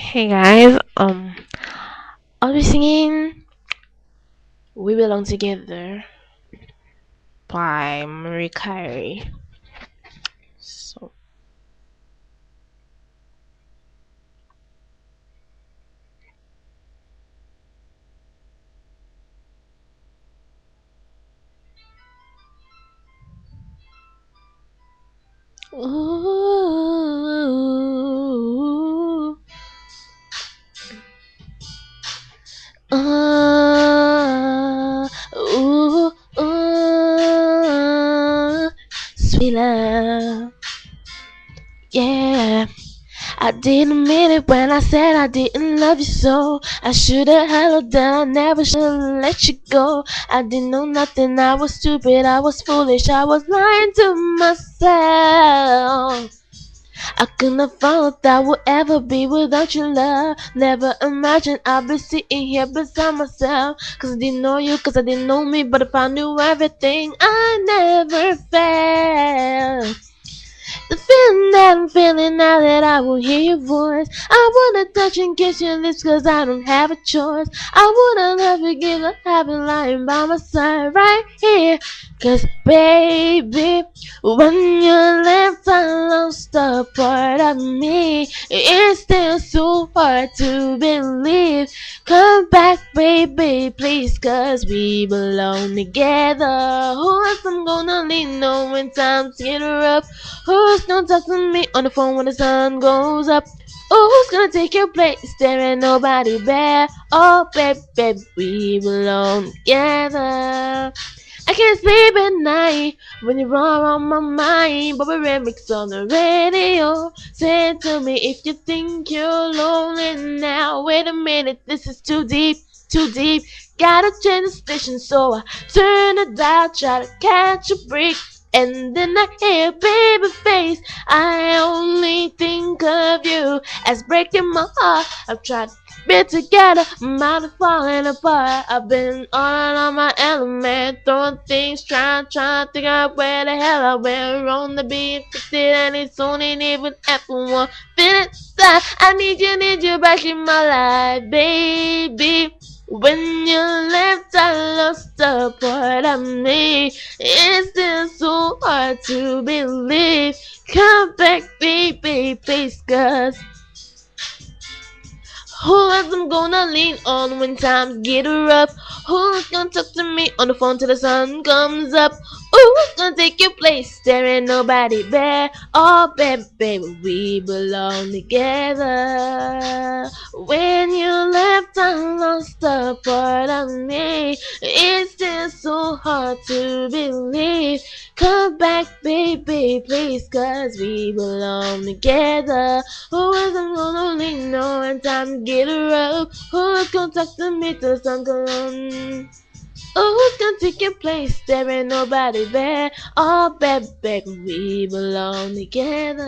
Hey guys, I'll be singing "We Belong Together" by Mariah Carey. So, ooh, ooh, sweet love, yeah. I didn't mean it when I said I didn't love you so. I should've held down, never should've let you go. I didn't know nothing, I was stupid, I was foolish, I was lying to myself. I couldn't have thought that would ever be without your love. Never imagined I'd be sitting here beside myself. Cause I didn't know you, cause I didn't know me. But if I knew everything, I never felt the feeling that I'm feeling now that I will hear your voice. I wanna touch and kiss your lips cause I don't have a choice. I wanna love you, give up, having lying by my side right here. Cause baby, when you left I lost a part of me. It's still so hard to believe. Come back baby please cause we belong together. Who else I'm gonna lean on when times get rough? Who's gonna talk to me on the phone when the sun goes up? Oh, who's gonna take your place? There ain't nobody there. Oh, baby, baby, we belong together. I can't sleep at night when you're all on my mind. But we remix on the radio. Say it to me if you think you're lonely now. Wait a minute, this is too deep, too deep. Gotta change the station, so I turn the dial, try to catch a break. And then I hear baby face. I only think of you as breaking my heart. I've tried to be together, mine are falling apart. I've been on my element, throwing things, trying to figure out where the hell I went wrong to be fixed, and it's only even after one minute. I need you back in my life, baby. When you left, I lost a part of me. It's still so hard to believe. Come back, baby, please, cause who else I'm gonna lean on when times get rough? Who's gonna talk to me on the phone till the sun comes up? Who's gonna take your place? There ain't nobody there. Oh, baby, baby, we belong together. When you left, I lost a part of me. It's still so hard to believe. Come back, baby, please, cause we belong together. Who is I'm gonna lean on when time get rough? Who's gonna talk to me till the sun comes on? Oh, who's gonna take your place? There ain't nobody there. Oh, baby, baby, we belong together.